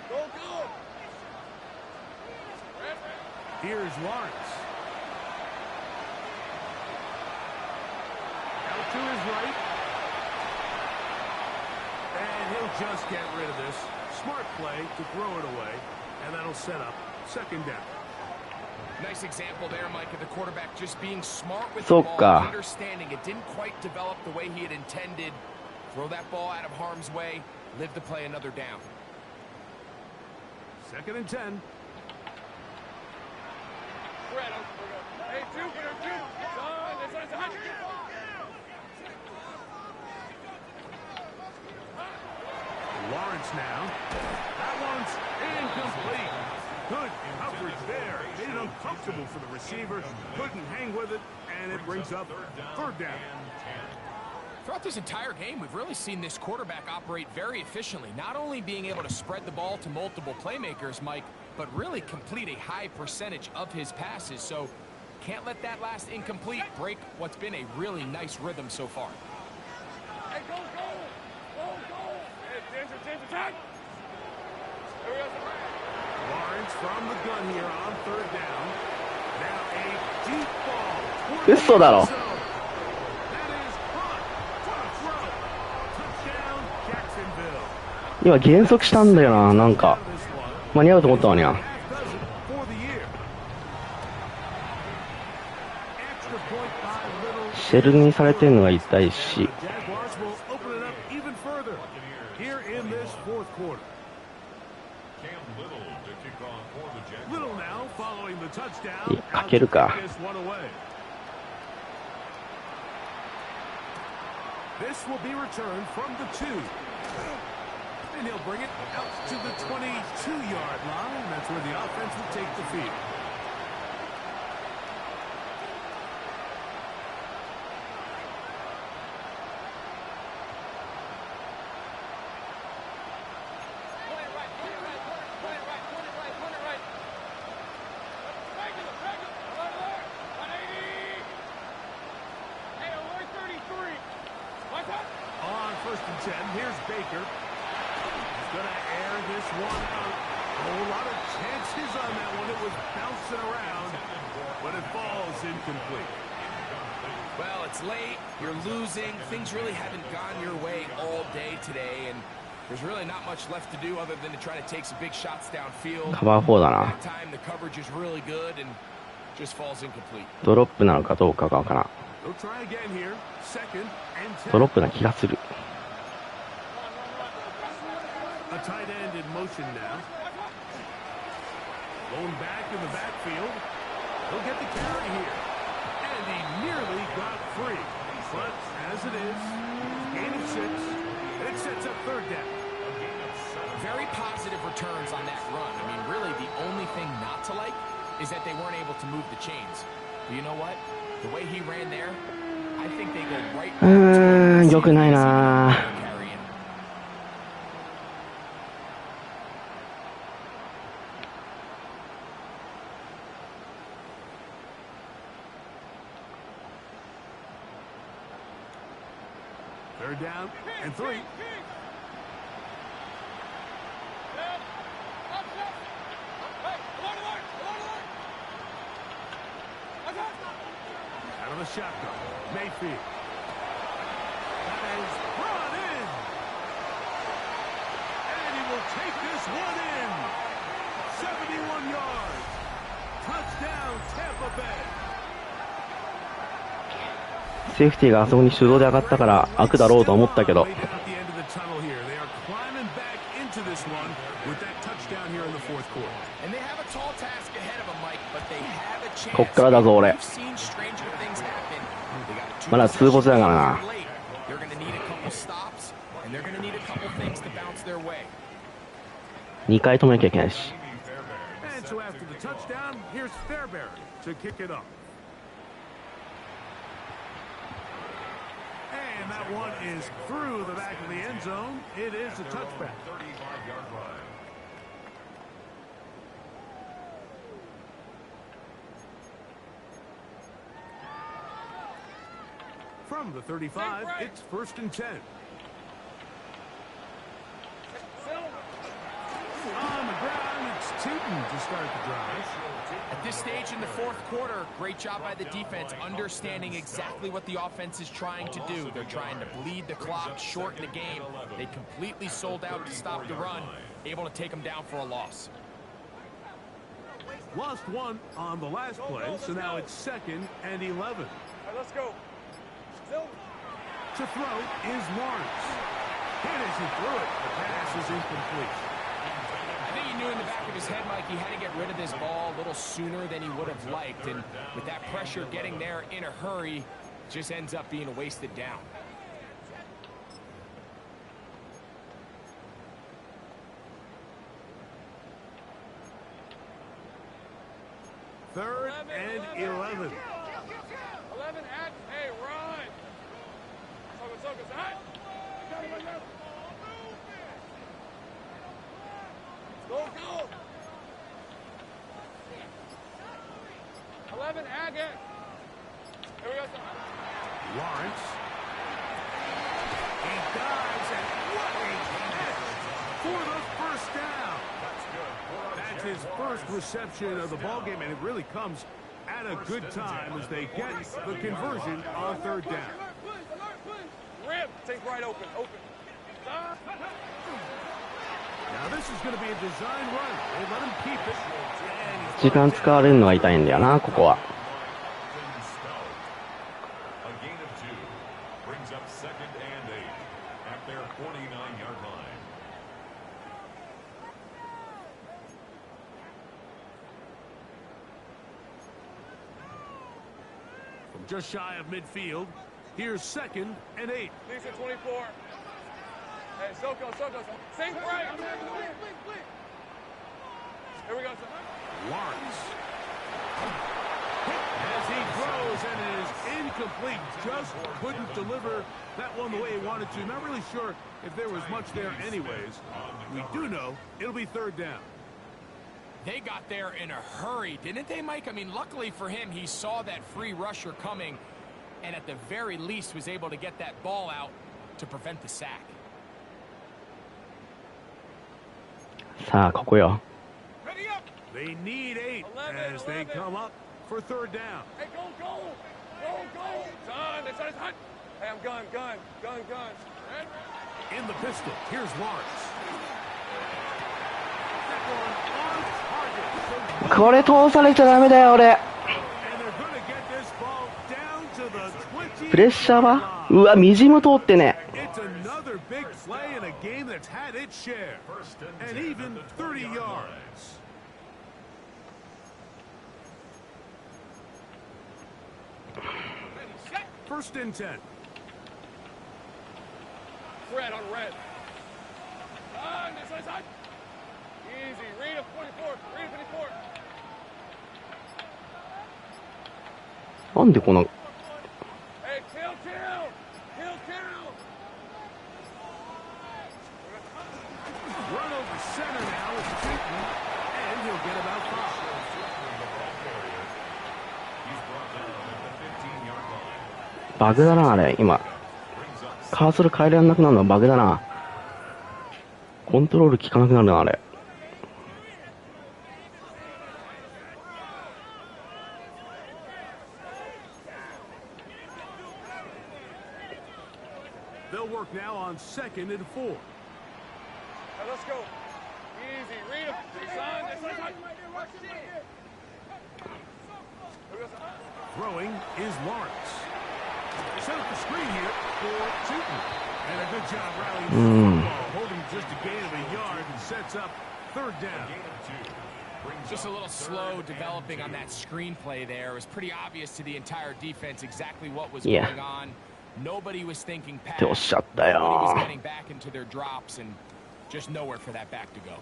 Go. Here's Lawrence. Out to his right. And he'll just get rid of this. Smart play to throw it away. And that'll set up second down. Nice example there, Mike, of the quarterback just being smart with the So ball, ka. understanding it didn't quite develop the way he had intended. Throw that ball out of harm's way, live to play another down. Second and 10. Hey, two. Son, this one's hot. Lawrence now. That one's incomplete. Good coverage there. Made it uncomfortable for the receiver. Couldn't hang with it, and it brings up third down. Throughout this entire game, we've really seen this quarterback operate very efficiently, not only being able to spread the ball to multiple playmakers, Mike, but really complete a high percentage of his passes. So can't let that last incomplete break what's been a really nice rhythm so far. Hey, go. Hey, Ginger, Jack. Here we go. Lawrence from the gun here on third down. Now a deep ball. 嘘だろ。 That is caught. What a throw. Touchdown, Jacksonville. 今減速したんだよな、なんか。 This one. 間に合うと思ったのにな。 Half dozen for the year. Extra point by Little. シェルにされてるのが痛いし。 The Jaguars will open it up even further here in this fourth quarter. Cam Little to kick off for the Jaguars. Little now following the touchdown. いや、かけるか。 Out to kick this one away. This will be returned from the 2. And he'll bring it out to the 22-yard line. That's where the offense will take the field. Point it right. Regular. first and 10. Here's Baker. He's going to air this one out. A whole lot of chances on that one. It was bouncing around, but it falls incomplete. Well, it's late. You're losing. Things really haven't gone your way all day today, and there's really not much left to do other than to try to take some big shots downfield. カバー4だな。 That time the coverage is really good and just falls incomplete. ドロップなのかどうかがわからん。 They'll try again here. Second and ドロ 10. ップな気がする。 A tight end in motion now. Going back in the backfield. He'll get the carry here. And he nearly got free. But as it is, gain of 6. And it sets up third down. Very positive returns on that run. I mean, really, the only thing not to like is that they weren't able to move the chains. But you know what? The way he ran there, I think they go right back to 良くないな。 carrying. Third down and 3. Out of the shotgun, Mayfield. That is brought in. And he will take this one in. 71 yards. Touchdown, Tampa Bay. セーフティーがあそこに手動で上がったから開くだろうと思ったけど、 Way down at the end of the tunnel here. They are climbing back into this one with that touchdown here in the fourth quarter. And they have a tall task ahead of them, Mike, but they have a chance. こっからだぞ俺。 We've seen stranger things happen. They got two まだ2ボツだからな。 late. They're going to need a couple stops, and they're going to need a couple things to bounce their way. 2回止めなきゃいけないし。 And so after the touchdown, here's Fairbairn to kick it up. And that one is through the back of the end zone. It is a touchback. 35-yard run. From the 35, it's first and 10. On the ground, it's Tootin to start the drive. At this stage in the fourth quarter, great job by the defense understanding exactly what the offense is trying to do. They're trying to bleed the clock, shorten the game. They completely sold out to stop the run, able to take them down for a loss. Lost one on the last play, so now it's second and 11. All right, let's go. Still. To throw is Lawrence. Hit as he threw it. The pass is incomplete. I think he knew in the back of his head, Mike, he had to get rid of this ball a little sooner than he would have liked. And with that pressure getting there in a hurry, just ends up being a wasted down. Third and 11. 11 at, hey, run. Sokas, hot. Go. 11 again. Here we go, son. Lawrence. He dives and what a catch for the first down. That's his first reception of the ballgame, and it really comes at a good time as they get the conversion on third down. Rim, take right open. Now this is going to be a design run. They let him keep it. And he's 時間使われるのが痛いんだよな、ここは。 A gain of 2 brings up second and 8 at their 49-yard line. from just shy of midfield. Here's second and 8. Lisa 24. Hey, Soko. Sing right. Here we go, son. Lawrence. As he throws, and it is incomplete. Just couldn't deliver that one the way he wanted to. Not really sure if there was much there anyways. We do know it'll be third down. They got there in a hurry, didn't they, Mike? I mean, luckily for him, he saw that free rusher coming, and at the very least was able to get that ball out to prevent the sack. さあここよ。 Ready up. They need 8 as they come up for third down. Hey, go, go! Go, go! Son, they said it's hot. Hey, I'm gun. Red? In the pistol, here's Lawrence. That one on target. これ通されちゃダメだよ俺。 And they're going to get this ball down to the 20. プレッシャーはうわみじむ通ってね。 It's another big play in a game that's had its share. And even 30 yards. First and 10. Red on red. Son, they said it's hot. Easy. Read a 44. Read a 54. なんでこの Hey, kill. Run over center now is Keaton, and he'll get about 5. He's brought down at the 15-yard line. バグだなあれ今。カーソル変えられなくなるのはバグだな。コントロール効かなくなるなあれ。 They'll work now on 2nd and 4. Hey, let's go. Easy. Read him. Son, they said it's hot. Throwing is Lawrence. Set up the screen here for Keaton. And a good job rallying the football, holding just a gain of a yard and sets up third down. Just a little slow developing on that screenplay there. It was pretty obvious to the entire defense exactly what was going on. Nobody was thinking pass. っておっしゃったよ。 Nobody was getting back into their drops and just nowhere for that back to go.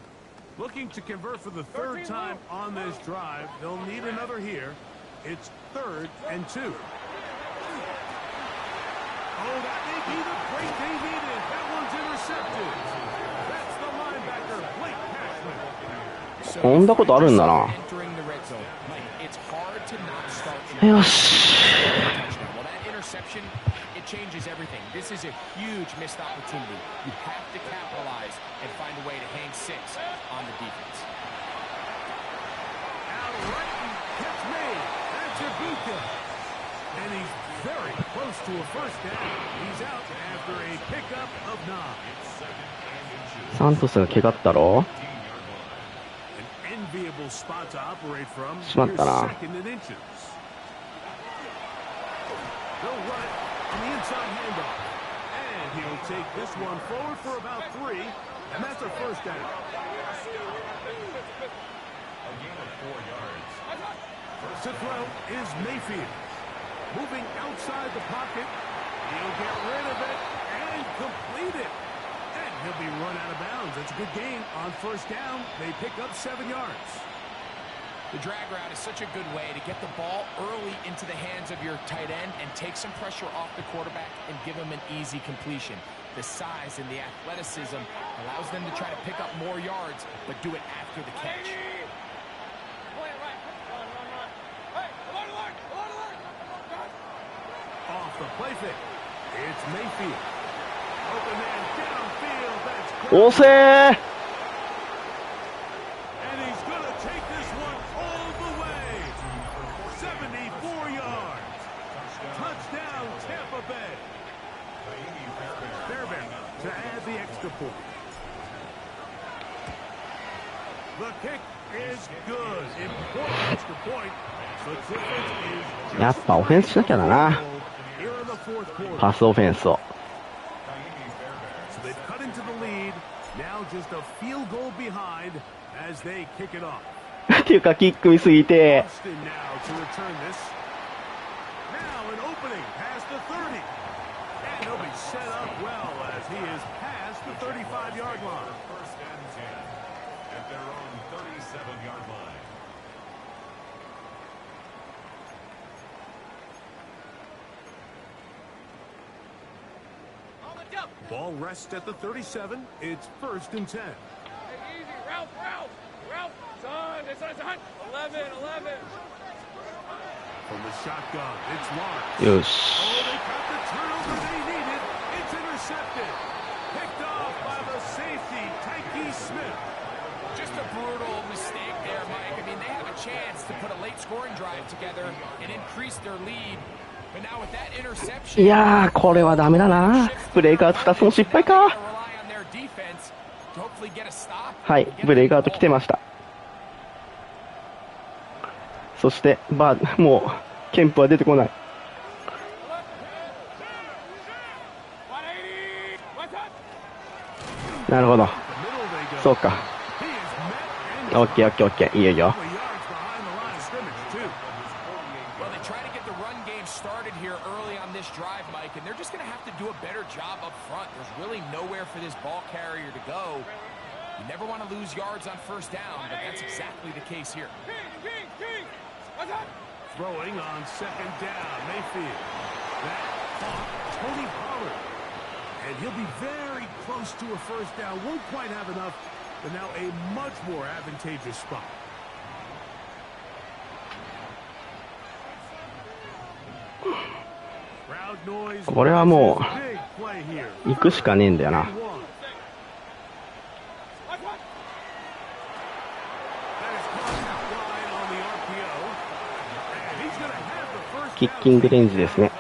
Looking to convert for the third time on this drive. They'll need another here. It's 3rd and 2. Oh, that may be the break they needed. That one's intercepted. That's the linebacker, Blake Cashman. こんなことあるんだな。 Entering the red zone. Like, it's hard to not start. よし。 Well, that interception, it changes everything. This is a huge missed opportunity. You have to capitalize and find a way to hang 6 on the defense. Out right and catch made. That's Ibuka. And he's very close to a first down. He's out after a pickup of 9. サントスが怪我ったろ。 An enviable spot to operate from. しまったな。 Here's 2nd and inches. They'll run it on the inside handoff. And he'll take this one forward for about 3. And that's a first down. A gain of 4 yards. First to throw is Mayfield. Moving outside the pocket. He'll get rid of it and complete it. And he'll be run out of bounds. That's a good gain on first down. They pick up 7 yards. The drag route is such a good way to get the ball early into the hands of your tight end and take some pressure off the quarterback and give him an easy completion. The size and the athleticism allows them to try to pick up more yards, but do it after the catch. Off the play fake. It's Mayfield. Open man downfield. That's おせー。 and he's going to take this one all the way. 74 yards. Touchdown, Tampa Bay. Fairbairn to add the extra point. The kick is good. Important extra point. The difference is やっぱオフェンスしなきゃだな。 here in the fourth quarter. パスオフェンスを。 So they've cut into the lead. Now just a field goal behind as they kick it off. っていうかキック見すぎて。 Austin now to return this. Now an opening past the 30. And he'll be set up well as he is past the 35-yard line. First and 10 at their own 37-yard line. Ball rests at the 37. It's first and 10. Hey, easy. Ralph. Son, they said it's hot. 11. From the shotgun, it's Lawrence. よし。 Oh, they got the turnover they needed. It's intercepted. together and increase their lead. But now with that interception, いやー、これはダメだな。ブレイクアウト2つも失敗 Now か。 they gotta rely on their defense to hopefully get a stop. はい、ブレイクアウト来てました。そしてもうケンプは出てこない。なるほど、そうか。オッケーオッケーオッケー、いいよいいよ。 Well, they try to get the run game started here early on this drive, Mike, and they're just going to have to do a better job up front. There's really nowhere for this ball carrier to go. You never want to lose yards on first down, but that's exactly the case here. Throwing on second down, Mayfield. That caught Tony Pollard. And he'll be very close to a first down. Won't quite have enough, but now a much more advantageous spot. これはもう行くしかねえんだよな。キッキングレンジですね。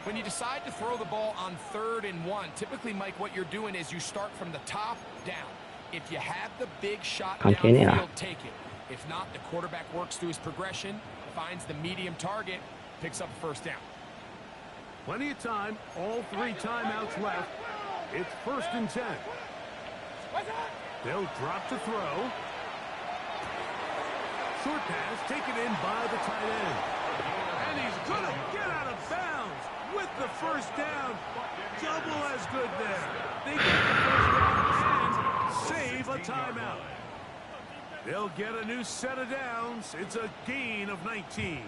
When you decide to throw the ball on 3rd and 1, typically, Mike, what you're doing is you start from the top down. If you have the big shot downfield, take it. If not, the quarterback works through his progression, finds the medium target, picks up the first down. Plenty of time, all 3 timeouts left. It's 1st and 10. They'll drop to throw. Short pass taken in by the tight end. And he's going to get out of bounds with the first down. Double as good there. They get the first down and save a timeout. They'll get a new set of downs. It's a gain of 19.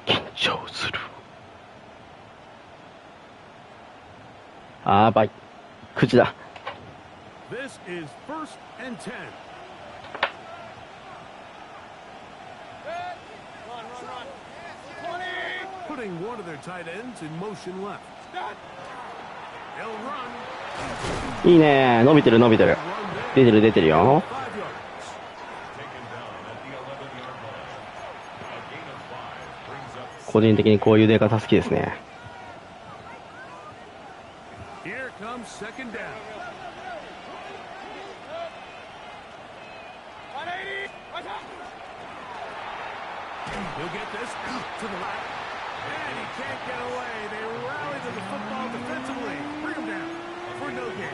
緊張する。あーばい。口だ。This is 1st and 10. Putting one of their tight ends in motion left. They'll run. いいね、伸びてる伸びてる。出てる出てるよ。個人的にこういう出方好きですね。Here comes second down. He'll get this out to the left. And he can't get away. They rally to the football defensively. Bring him down for no gain.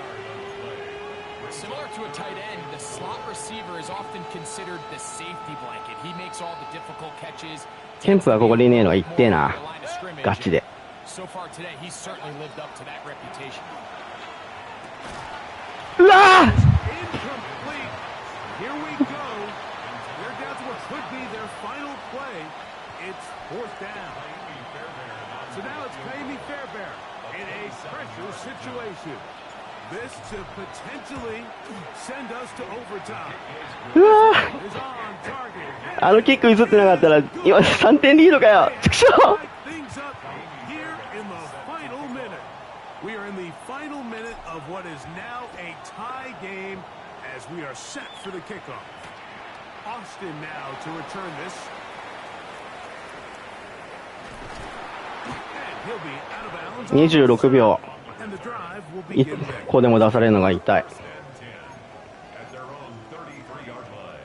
Similar to a tight end, the slot receiver is often considered the safety blanket. He makes all the difficult catches. ケンプはここにいねえのは言ってえな。ガチで。So far today, he's certainly lived up to that reputation. うわー Incomplete. Here we go. They're down to what could be their final play. It's 4th down. So now it's Pay Me Fairbairn in a pressure situation. This to potentially send us to overtime. うわー Is on target. あのキック映ってなかったら今3点リードかよ。ちくしょう Things up here in the final minute. We are in the final minute of what is now a tie game as we are set for the kickoff. Austin now to return this. And he'll be out of bounds. 26秒。 And the drive will こ begin there. こでも出されるのが痛い。at their own 33-yard line.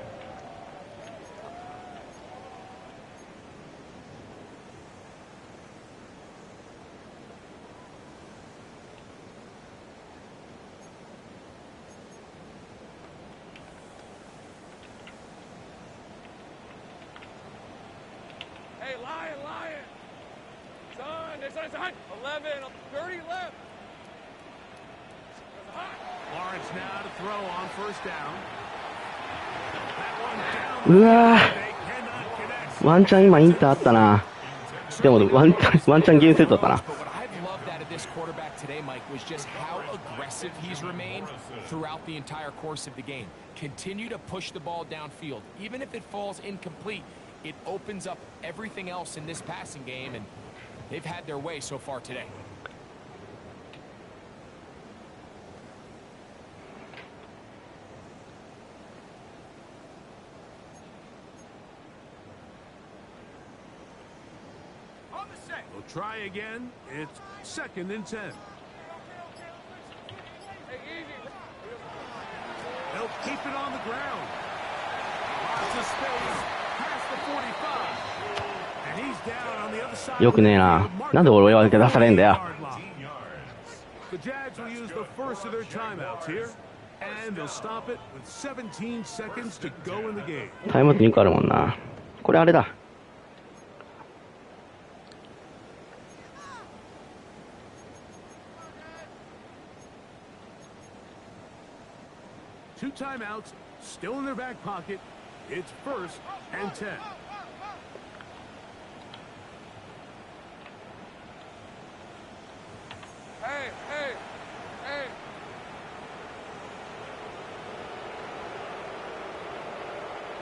Hey, Lion! Son, next side. 11, 30 left. Lawrence now to throw on 1st down. That one down. うわ They cannot connect. ーワンチャン今インターあったな。でもワンチャンゲームセットだったな。 But what I've loved out of this quarterback today, Mike, was just how aggressive he's remained throughout the entire course of the game. Continue to push the ball downfield. Even if it falls incomplete, it opens up everything else in this passing game, and they've had their way so far today. We'll try again. It's 2nd and 10. They'll keep it on the ground. Lots of space past the 45. And he's down on the other side. よくねえな。なんで俺は出されんだよ。The Jags will use the first of their timeouts here. And they'll stop it with 17 seconds to go in the game. タイムアウト2個あるもんな。これあれだ。Two timeouts still in their back pocket. It's 1st and 10. Hey, hey, hey.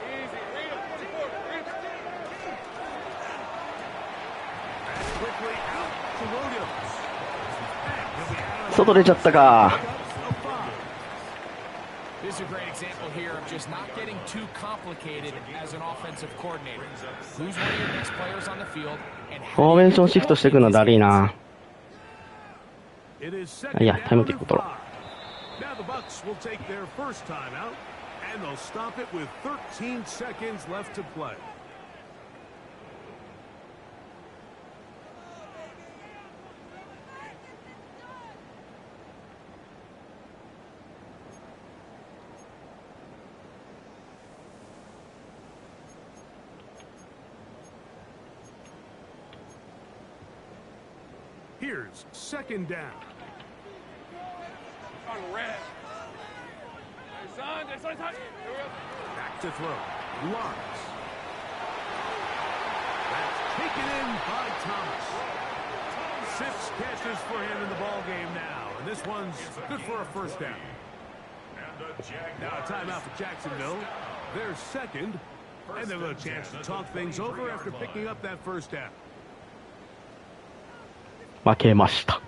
Easy. Read him. 24. Read him. Quickly out to Williams. And he'll be out of 外出ちゃったか。 This is a great example here of just not getting too complicated as an offensive coordinator. Who's one of your best players on the field, and フォーメーションシフトしていくのだるいな。 It is いや、 2nd タイムアウ down ト1 and 個取ろ 5. Now the Bucks will take their first timeout, and they'll stop it with 13 seconds left to play. Here's 2nd down. On red. Hey, son. Hey, son. Here we go. Back to throw. Lawrence. That's taken in by Thomas. 6 catches for him in the ball game now, and this one's good for a first down. Now a timeout for Jacksonville. They're 2nd, and they'll have a chance to talk things over after picking up that first down. 負けました。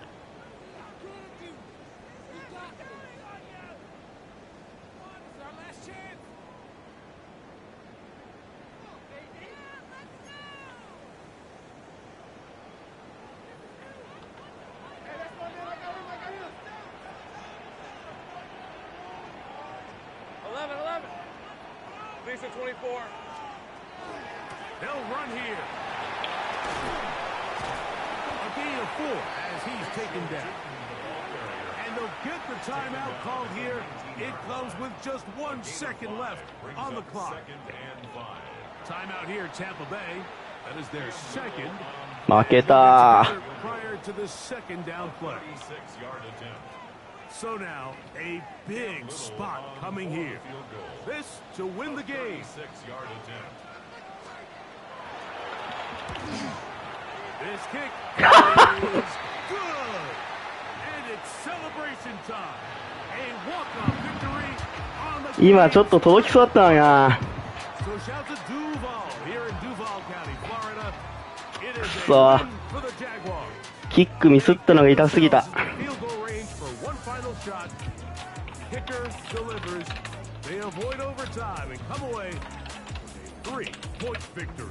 11. Lisa 24. They'll run here. A gain of 4 as he's taken down. And they'll get the timeout called here. It comes with just 1 second left on the clock. Timeout here, Tampa Bay. That is their 2nd. 負けた。 Prior to the 2nd down play. So now, a big spot coming here. This to win the game. This kick is good. And it's celebration time. A walk-off victory on the 今ちょっと届きそうだったのにな。 So shout to Duval here in Duval County, Florida. It is a So. win for the Jaguars. キックミスったのが痛すぎた。 Field goal range for one final shot. Kicker delivers. They avoid overtime and come away with a 3-point victory.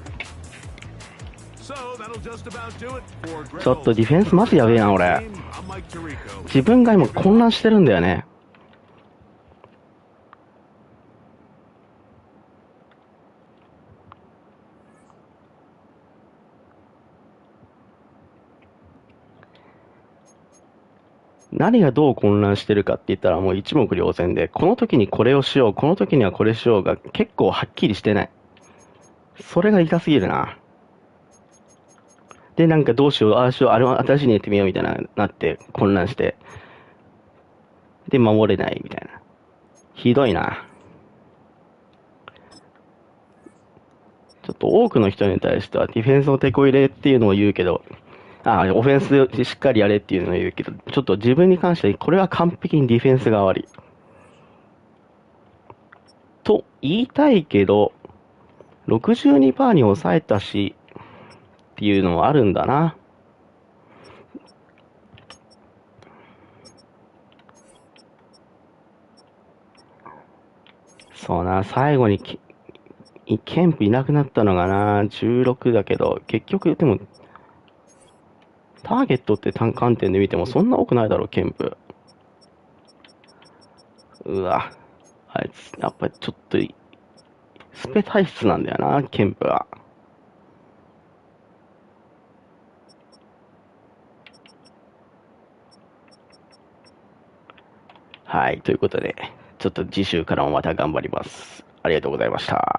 So that'll just about do it for Greg ちょっとディフェンスマジやべえな俺。 I'm Mike Tirico. 自分が今混乱してるんだよね。何がどう混乱してるかって言ったらもう一目瞭然で、この時にこれをしよう、この時にはこれしようが結構はっきりしてない。それが痛すぎるな。で、なんかどうしよう、ああしよう、あれは新しいのやってみようみたいな、なって混乱して。で、守れないみたいな。ひどいな。ちょっと多くの人に対してはディフェンスのテこ入れっていうのを言うけど、オフェンスしっかりやれっていうのを言うけど、ちょっと自分に関してはこれは完璧にディフェンスが悪い。と言いたいけど、62% に抑えたし、っていうのもあるんだな。そうな、最後にケンプいなくなったのがな、16だけど、結局でも、ターゲットって観点で見てもそんな多くないだろう、ケンプ。うわ、あいつ、やっぱりちょっと、スペ体質なんだよな、ケンプは。はい、ということで、ちょっと次週からもまた頑張ります。ありがとうございました。